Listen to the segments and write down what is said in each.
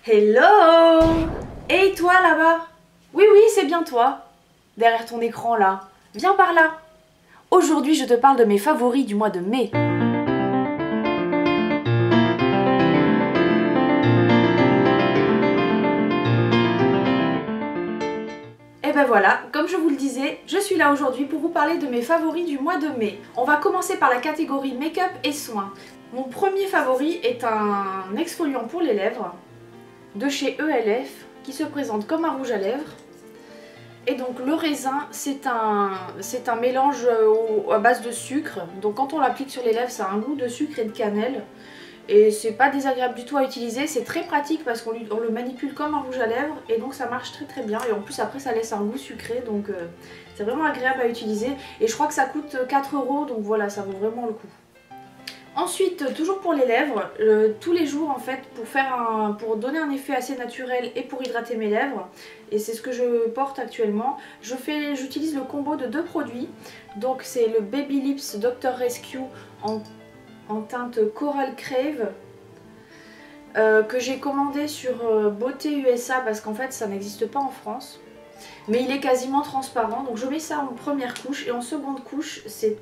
Hello! Et toi là-bas? Oui, oui, c'est bien toi. Derrière ton écran là. Viens par là. Aujourd'hui, je te parle de mes favoris du mois de mai. Et ben voilà, comme je vous le disais, je suis là aujourd'hui pour vous parler de mes favoris du mois de mai. On va commencer par la catégorie make-up et soins. Mon premier favori est un exfoliant pour les lèvres de chez ELF qui se présente comme un rouge à lèvres. Et donc le raisin, c'est un mélange à base de sucre. Donc quand on l'applique sur les lèvres, ça a un goût de sucre et de cannelle. Et c'est pas désagréable du tout à utiliser, c'est très pratique parce qu'on le manipule comme un rouge à lèvres et donc ça marche très très bien. Et en plus après ça laisse un goût sucré, donc c'est vraiment agréable à utiliser. Et je crois que ça coûte 4 €, donc voilà, ça vaut vraiment le coup. Ensuite, toujours pour les lèvres, tous les jours en fait, pour donner un effet assez naturel et pour hydrater mes lèvres, et c'est ce que je porte actuellement, j'utilise le combo de deux produits. Donc c'est le Baby Lips Dr Rescue en teinte Coral Crave, que j'ai commandé sur Beauté USA parce qu'en fait ça n'existe pas en France. Mais il est quasiment transparent, donc je mets ça en première couche et en seconde couche c'est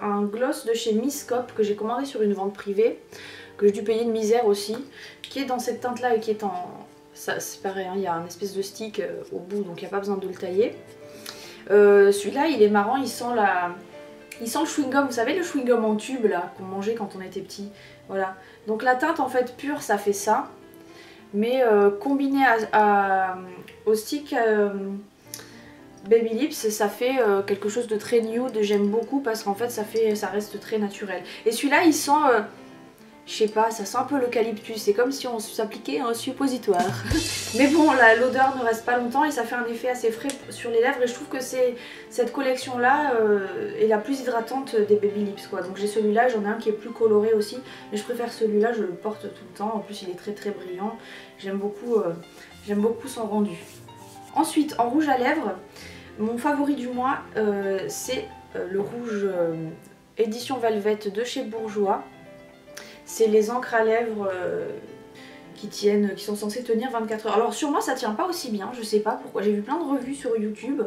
un gloss de chez Miss Cop que j'ai commandé sur une vente privée, que j'ai dû payer de misère aussi, qui est dans cette teinte là et qui est en... c'est pareil, hein, il y a un espèce de stick au bout donc il n'y a pas besoin de le tailler. Celui-là il est marrant, il sent le chewing-gum, vous savez le chewing-gum en tube là qu'on mangeait quand on était petit, voilà. Donc la teinte en fait pure ça fait ça. Mais combiné au stick Baby Lips, ça fait quelque chose de très nude. J'aime beaucoup parce qu'en fait ça reste très naturel. Et celui-là il sent, je sais pas, ça sent un peu l'eucalyptus. C'est comme si on s'appliquait un suppositoire. Mais bon, l'odeur ne reste pas longtemps et ça fait un effet assez frais sur les lèvres. Et je trouve que cette collection là est la plus hydratante des Baby Lips quoi. Donc j'ai celui-là, j'en ai un qui est plus coloré aussi. Mais je préfère celui-là, je le porte tout le temps. En plus il est très très brillant. J'aime beaucoup son rendu. Ensuite, en rouge à lèvres, mon favori du mois, c'est le rouge édition Velvet de chez Bourjois. C'est les encres à lèvres qui sont censées tenir 24 heures. Alors sur moi ça tient pas aussi bien, je sais pas pourquoi. J'ai vu plein de revues sur YouTube.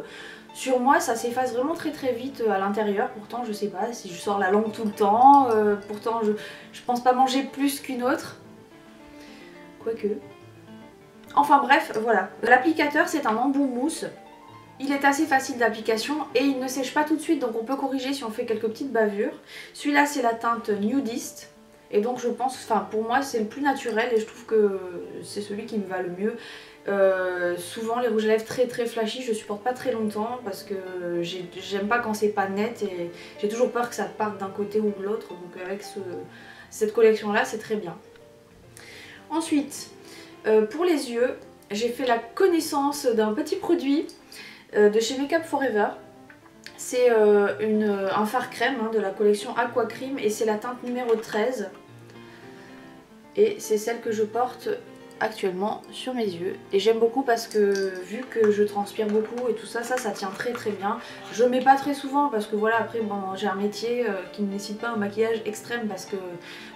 Sur moi ça s'efface vraiment très très vite à l'intérieur. Pourtant je sais pas si je sors la langue tout le temps. Pourtant je pense pas manger plus qu'une autre. Quoique... Enfin bref, voilà. L'applicateur c'est un embout mousse. Il est assez facile d'application et il ne sèche pas tout de suite, donc on peut corriger si on fait quelques petites bavures. Celui-là c'est la teinte Nudist et donc je pense, enfin pour moi c'est le plus naturel et je trouve que c'est celui qui me va le mieux. Souvent les rouges à lèvres très très flashy je supporte pas très longtemps parce que j'aime pas quand c'est pas net et j'ai toujours peur que ça parte d'un côté ou de l'autre, donc avec cette collection là c'est très bien. Ensuite, pour les yeux, j'ai fait la connaissance d'un petit produit de chez Make Up For Ever. C'est un fard crème de la collection Aqua Cream et c'est la teinte numéro 13. Et c'est celle que je porte actuellement sur mes yeux. Et j'aime beaucoup parce que vu que je transpire beaucoup et tout ça, ça tient très très bien. Je mets pas très souvent parce que voilà, après bon, j'ai un métier qui ne nécessite pas un maquillage extrême parce que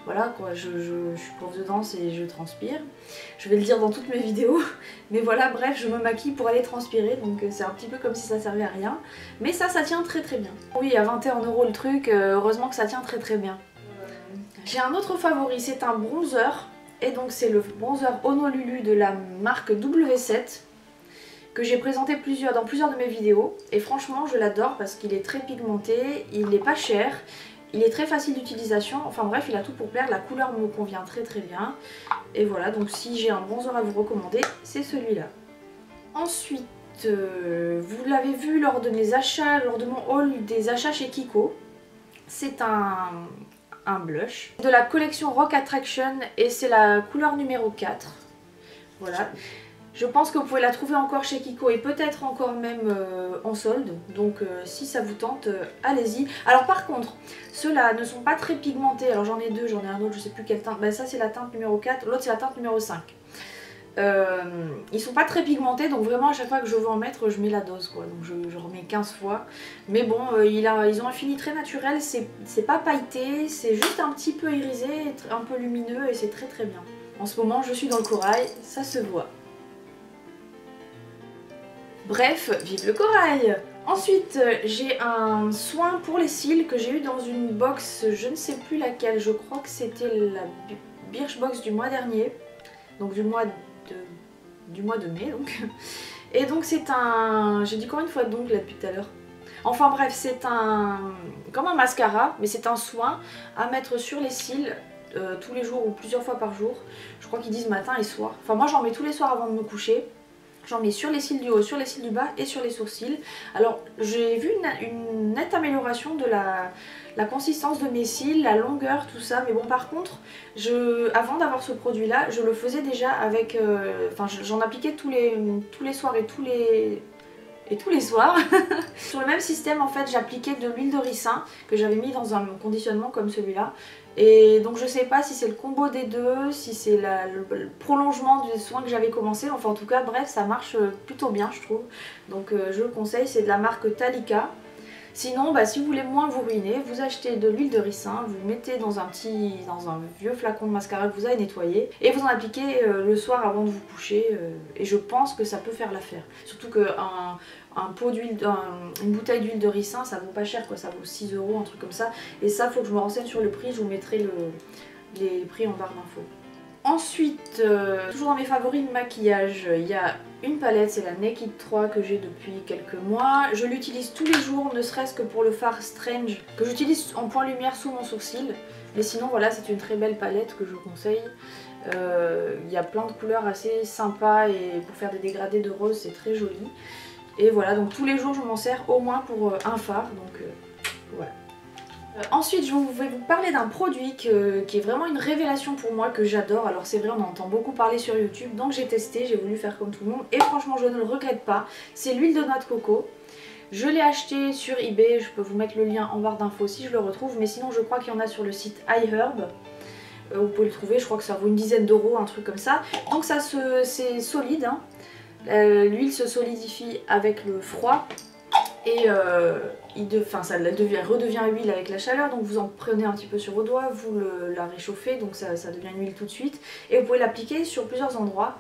voilà quoi, je suis prof de danse et je transpire. Je vais le dire dans toutes mes vidéos. Mais voilà, bref, je me maquille pour aller transpirer, donc c'est un petit peu comme si ça servait à rien. Mais ça tient très très bien. Oui, à 21 € le truc, heureusement que ça tient très très bien. J'ai un autre favori, c'est un bronzer. Et donc c'est le bronzer Honolulu de la marque W7 que j'ai présenté dans plusieurs de mes vidéos. Et franchement je l'adore parce qu'il est très pigmenté, il n'est pas cher, il est très facile d'utilisation. Enfin bref, il a tout pour plaire, la couleur me convient très très bien. Et voilà, donc si j'ai un bronzer à vous recommander, c'est celui-là. Ensuite, vous l'avez vu lors de mes achats, lors de mon haul des achats chez Kiko. C'est un blush de la collection Rock Attraction et c'est la couleur numéro 4. Voilà. Je pense que vous pouvez la trouver encore chez Kiko et peut-être encore même en solde. Donc si ça vous tente, allez-y. Alors par contre, ceux-là ne sont pas très pigmentés. Alors j'en ai deux, j'en ai un autre, je sais plus quelle teinte. Ben, ça c'est la teinte numéro 4, l'autre c'est la teinte numéro 5. Ils sont pas très pigmentés, donc vraiment à chaque fois que je veux en mettre je mets la dose quoi, donc je remets 15 fois. Mais bon, ils ont un fini très naturel, c'est pas pailleté, c'est juste un petit peu irisé, un peu lumineux et c'est très très bien. En ce moment je suis dans le corail, ça se voit. Bref, vive le corail! Ensuite, j'ai un soin pour les cils que j'ai eu dans une box, je ne sais plus laquelle, je crois que c'était la Birchbox du mois dernier, donc du mois de mai donc. Et donc c'est un... J'ai dit combien de fois donc là depuis tout à l'heure? Enfin bref, c'est un... comme un mascara, mais c'est un soin à mettre sur les cils tous les jours ou plusieurs fois par jour. Je crois qu'ils disent matin et soir. Enfin moi j'en mets tous les soirs avant de me coucher. J'en mets sur les cils du haut, sur les cils du bas et sur les sourcils. Alors j'ai vu une nette amélioration de la consistance de mes cils, la longueur, tout ça. Mais bon par contre, avant d'avoir ce produit là, je le faisais déjà avec... Enfin j'en appliquais tous les soirs et tous les soirs. Sur le même système en fait j'appliquais de l'huile de ricin que j'avais mis dans un conditionnement comme celui-là. Et donc je sais pas si c'est le combo des deux, si c'est le prolongement du soin que j'avais commencé, enfin en tout cas bref ça marche plutôt bien je trouve. Donc je le conseille, c'est de la marque Talika. Sinon bah, si vous voulez moins vous ruiner, vous achetez de l'huile de ricin, vous le mettez dans un vieux flacon de mascara que vous avez nettoyé et vous en appliquez le soir avant de vous coucher et je pense que ça peut faire l'affaire. Surtout qu'un pot d'huile, une bouteille d'huile de ricin ça vaut pas cher quoi, ça vaut 6 €, un truc comme ça. Et ça faut que je me renseigne sur le prix, je vous mettrai les prix en barre d'infos. Ensuite, toujours dans mes favoris de maquillage, il y a une palette, c'est la Naked 3 que j'ai depuis quelques mois. Je l'utilise tous les jours, ne serait-ce que pour le fard Strange, que j'utilise en point lumière sous mon sourcil. Mais sinon voilà, c'est une très belle palette que je vous conseille. Il y a plein de couleurs assez sympas et pour faire des dégradés de rose c'est très joli. Et voilà, donc tous les jours je m'en sers au moins pour un fard, donc voilà. Ensuite je vais vous parler d'un produit qui est vraiment une révélation pour moi, que j'adore. Alors c'est vrai, on en entend beaucoup parler sur YouTube, donc j'ai testé, j'ai voulu faire comme tout le monde et franchement je ne le regrette pas. C'est l'huile de noix de coco. Je l'ai acheté sur eBay, je peux vous mettre le lien en barre d'infos si je le retrouve, mais sinon je crois qu'il y en a sur le site iHerb. Vous pouvez le trouver, je crois que ça vaut une dizaine d'euros, un truc comme ça. Donc ça c'est solide, hein. L'huile se solidifie avec le froid. Et ça redevient huile avec la chaleur, donc vous en prenez un petit peu sur vos doigts, vous la réchauffez, donc ça devient une huile tout de suite. Et vous pouvez l'appliquer sur plusieurs endroits,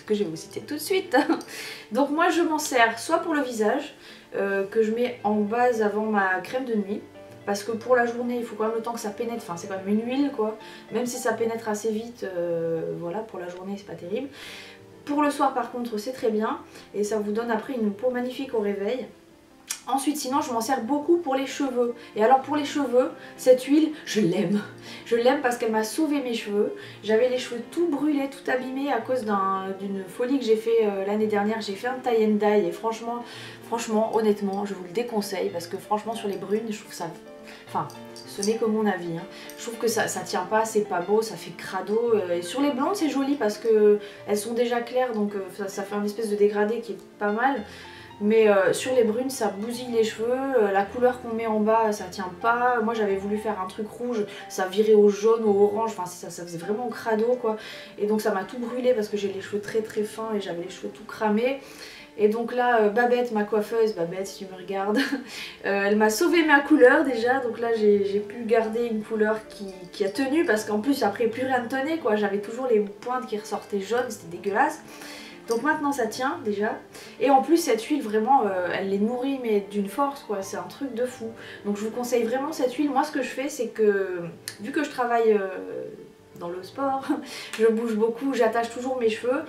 que je vais vous citer tout de suite. Donc moi je m'en sers soit pour le visage, que je mets en base avant ma crème de nuit. Parce que pour la journée, il faut quand même le temps que ça pénètre, enfin c'est quand même une huile quoi. Même si ça pénètre assez vite, voilà, pour la journée c'est pas terrible. Pour le soir par contre c'est très bien, et ça vous donne après une peau magnifique au réveil. Ensuite sinon je m'en sers beaucoup pour les cheveux. Et alors pour les cheveux, cette huile je l'aime. Je l'aime parce qu'elle m'a sauvé mes cheveux. J'avais les cheveux tout brûlés, tout abîmés à cause d'une folie que j'ai fait l'année dernière. J'ai fait un tie and dye et franchement honnêtement je vous le déconseille. Parce que franchement sur les brunes je trouve ça... Enfin ce n'est que mon avis, hein. Je trouve que ça tient pas, c'est pas beau, ça fait crado. Et sur les blondes c'est joli parce que elles sont déjà claires, donc ça fait un espèce de dégradé qui est pas mal. Mais sur les brunes ça bousille les cheveux, la couleur qu'on met en bas ça tient pas. Moi j'avais voulu faire un truc rouge, ça virait au jaune, au orange, enfin ça faisait vraiment crado quoi. Et donc ça m'a tout brûlé parce que j'ai les cheveux très très fins et j'avais les cheveux tout cramés. Et donc là Babette, ma coiffeuse, Babette si tu me regardes, elle m'a sauvé ma couleur déjà. Donc là j'ai pu garder une couleur qui a tenu, parce qu'en plus après plus rien ne tenait quoi. J'avais toujours les pointes qui ressortaient jaunes, c'était dégueulasse. Donc maintenant ça tient déjà. Et en plus cette huile vraiment elle les nourrit mais d'une force quoi, c'est un truc de fou. Donc je vous conseille vraiment cette huile. Moi ce que je fais c'est que vu que je travaille dans le sport, je bouge beaucoup, j'attache toujours mes cheveux.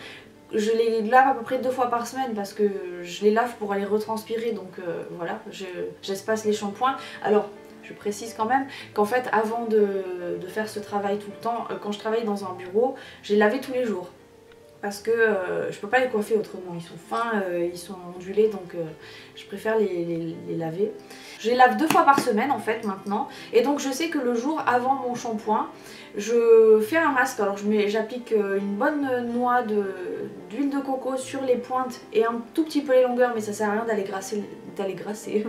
Je les lave à peu près 2 fois par semaine parce que je les lave pour aller retranspirer, donc voilà, j'espace les shampoings. Alors je précise quand même qu'en fait avant de faire ce travail tout le temps, quand je travaille dans un bureau, je les lavais tous les jours. Parce que je peux pas les coiffer autrement, ils sont fins, ils sont ondulés, donc je préfère les laver. Je les lave 2 fois par semaine en fait maintenant, et donc je sais que le jour avant mon shampoing, je fais un masque. Alors j'applique une bonne noix d'huile de coco sur les pointes et un tout petit peu les longueurs, mais ça sert à rien d'aller grasser.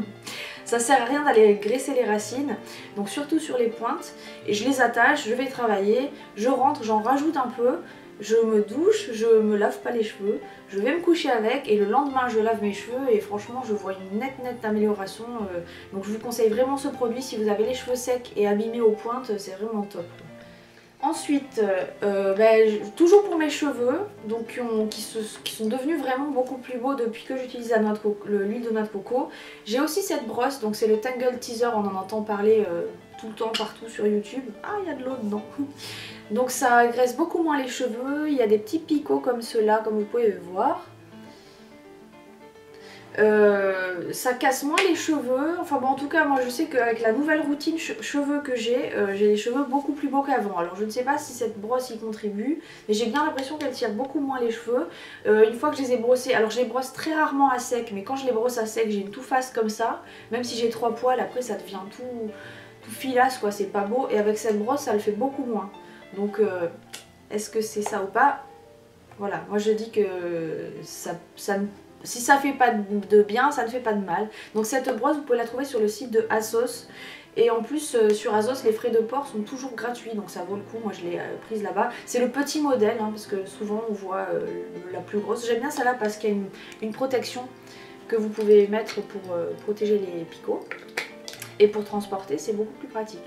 Ça sert à rien d'aller graisser les racines, donc surtout sur les pointes. Et je les attache, je vais travailler, je rentre, j'en rajoute un peu. Je me douche, je me lave pas les cheveux, je vais me coucher avec et le lendemain je lave mes cheveux et franchement je vois une nette amélioration. Donc je vous conseille vraiment ce produit si vous avez les cheveux secs et abîmés aux pointes, c'est vraiment top. Ensuite, toujours pour mes cheveux, donc qui sont devenus vraiment beaucoup plus beaux depuis que j'utilise l'huile de noix de coco. J'ai aussi cette brosse, donc c'est le Tangle Teaser, on en entend parler tout le temps partout sur YouTube. Ah, il y a de l'eau dedans. Donc ça agresse beaucoup moins les cheveux, il y a des petits picots comme ceux-là, comme vous pouvez le voir. Ça casse moins les cheveux, enfin bon en tout cas moi je sais qu'avec la nouvelle routine cheveux que j'ai les cheveux beaucoup plus beaux qu'avant. Alors je ne sais pas si cette brosse y contribue, mais j'ai bien l'impression qu'elle tire beaucoup moins les cheveux. Une fois que je les ai brossés, alors je les brosse très rarement à sec, mais quand je les brosse à sec j'ai une toufface comme ça, même si j'ai 3 poils après ça devient tout filasse quoi, c'est pas beau, et avec cette brosse ça le fait beaucoup moins. Donc est-ce que c'est ça ou pas? Voilà, moi je dis que si ça fait pas de bien, ça ne fait pas de mal. Donc cette brosse, vous pouvez la trouver sur le site de ASOS. Et en plus, sur ASOS, les frais de port sont toujours gratuits, donc ça vaut le coup. Moi, je l'ai prise là-bas. C'est le petit modèle, hein, parce que souvent, on voit la plus grosse. J'aime bien celle-là parce qu'il y a une protection que vous pouvez mettre pour protéger les picots. Et pour transporter, c'est beaucoup plus pratique.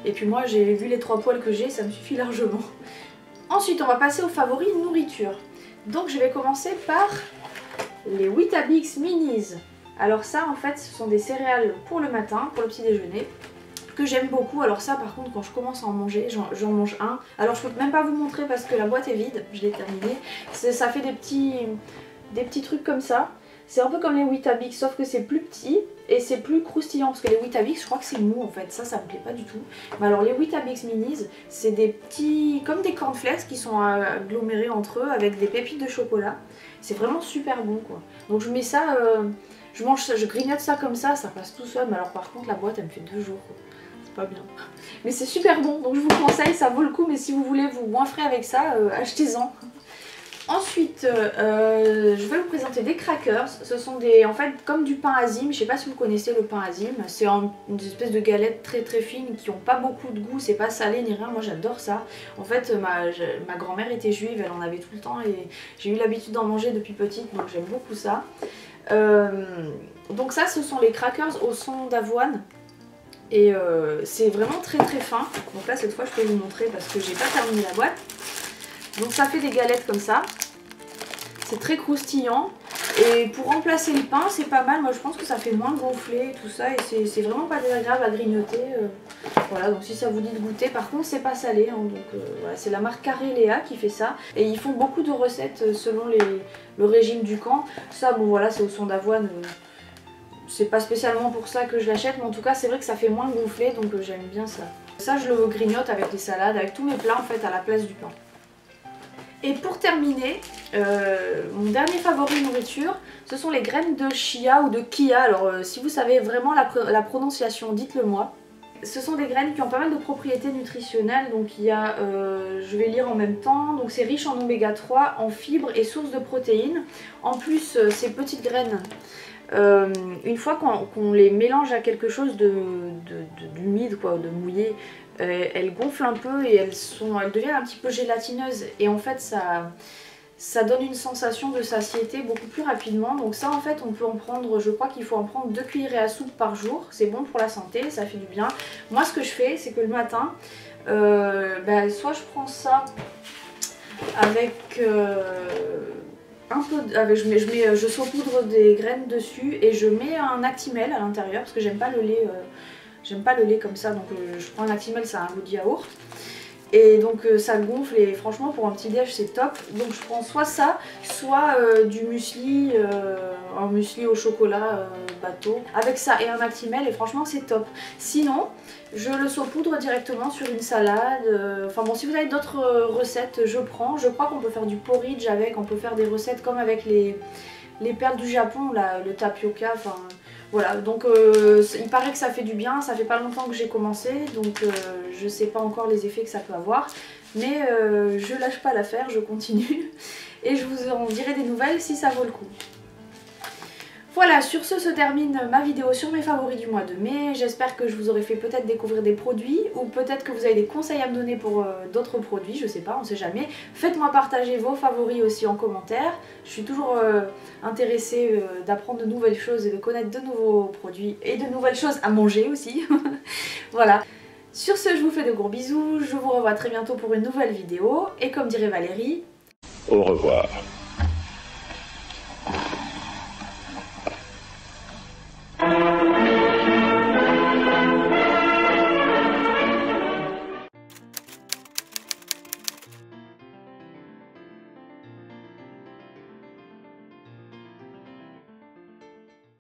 Et puis moi, j'ai vu les 3 poils que j'ai, ça me suffit largement. Ensuite, on va passer aux favoris nourriture. Donc, je vais commencer par les Weetabix Minis. Alors ça en fait ce sont des céréales pour le matin, pour le petit déjeuner, que j'aime beaucoup. Alors ça par contre quand je commence à en manger, j'en mange un. Alors je peux même pas vous montrer parce que la boîte est vide, je l'ai terminée. Ça fait des petits trucs comme ça. C'est un peu comme les Weetabix sauf que c'est plus petit et c'est plus croustillant parce que les Weetabix je crois que c'est mou en fait, ça me plaît pas du tout. Mais alors les Weetabix Minis c'est des petits, comme des cornflakes qui sont agglomérés entre eux avec des pépites de chocolat. C'est vraiment super bon quoi. Donc je mets ça, je grignote ça comme ça passe tout seul. Mais alors par contre la boîte elle me fait 2 jours quoi. C'est pas bien. Mais c'est super bon donc je vous conseille, ça vaut le coup. Mais si vous voulez vous moins frais avec ça, achetez-en. Ensuite, je vais vous présenter des crackers. Ce sont en fait comme du pain azim. Je sais pas si vous connaissez le pain azim. C'est une espèce de galette très très fine qui n'ont pas beaucoup de goût. C'est pas salé ni rien. Moi j'adore ça. En fait, ma grand-mère était juive, elle en avait tout le temps et j'ai eu l'habitude d'en manger depuis petite. Donc j'aime beaucoup ça. Donc ça, ce sont les crackers au son d'avoine. Et c'est vraiment très très fin. Donc là cette fois je peux vous montrer parce que j'ai pas terminé la boîte. Donc ça fait des galettes comme ça, c'est très croustillant et pour remplacer le pain c'est pas mal. Moi je pense que ça fait moins gonfler et tout ça et c'est vraiment pas désagréable à grignoter. Voilà, donc si ça vous dit de goûter, par contre c'est pas salé, hein, donc voilà, c'est la marque Carré Léa qui fait ça et ils font beaucoup de recettes selon le régime du camp. Ça bon voilà, c'est au son d'avoine, c'est pas spécialement pour ça que je l'achète, mais en tout cas c'est vrai que ça fait moins gonfler donc j'aime bien ça. Ça je le grignote avec les salades, avec tous mes plats en fait à la place du pain. Et pour terminer, mon dernier favori nourriture, ce sont les graines de chia ou de kia. Alors si vous savez vraiment la prononciation, dites-le moi. Ce sont des graines qui ont pas mal de propriétés nutritionnelles, donc il y a, je vais lire en même temps, donc c'est riche en oméga 3, en fibres et source de protéines. En plus, ces petites graines, une fois qu'on les mélange à quelque chose d'humide, de mouillé, elles gonflent un peu et elles deviennent un petit peu gélatineuses et en fait ça donne une sensation de satiété beaucoup plus rapidement. Donc ça en fait on peut en prendre, je crois qu'il faut en prendre 2 cuillerées à soupe par jour, c'est bon pour la santé, ça fait du bien. Moi ce que je fais c'est que le matin, soit je prends ça avec un peu, je saupoudre des graines dessus et je mets un Actimel à l'intérieur parce que j'aime pas le lait. J'aime pas le lait comme ça, donc je prends un Actimel, ça a un goût de yaourt. Et donc ça gonfle et franchement pour un petit déj c'est top. Donc je prends soit ça, soit du muesli, un muesli au chocolat bateau. Avec ça et un Actimel et franchement c'est top. Sinon je le saupoudre directement sur une salade. Enfin bon, si vous avez d'autres recettes je prends. Je crois qu'on peut faire du porridge avec, on peut faire des recettes comme avec les perles du Japon, là, le tapioca, enfin... Voilà, donc il paraît que ça fait du bien, ça fait pas longtemps que j'ai commencé, donc je sais pas encore les effets que ça peut avoir, mais je lâche pas l'affaire, je continue, et je vous en dirai des nouvelles si ça vaut le coup. Voilà, sur ce se termine ma vidéo sur mes favoris du mois de mai. J'espère que je vous aurai fait peut-être découvrir des produits ou peut-être que vous avez des conseils à me donner pour d'autres produits, je sais pas, on sait jamais. Faites-moi partager vos favoris aussi en commentaire. Je suis toujours intéressée d'apprendre de nouvelles choses et de connaître de nouveaux produits et de nouvelles choses à manger aussi. Voilà. Sur ce, je vous fais de gros bisous, je vous revois très bientôt pour une nouvelle vidéo, et comme dirait Valérie, au revoir.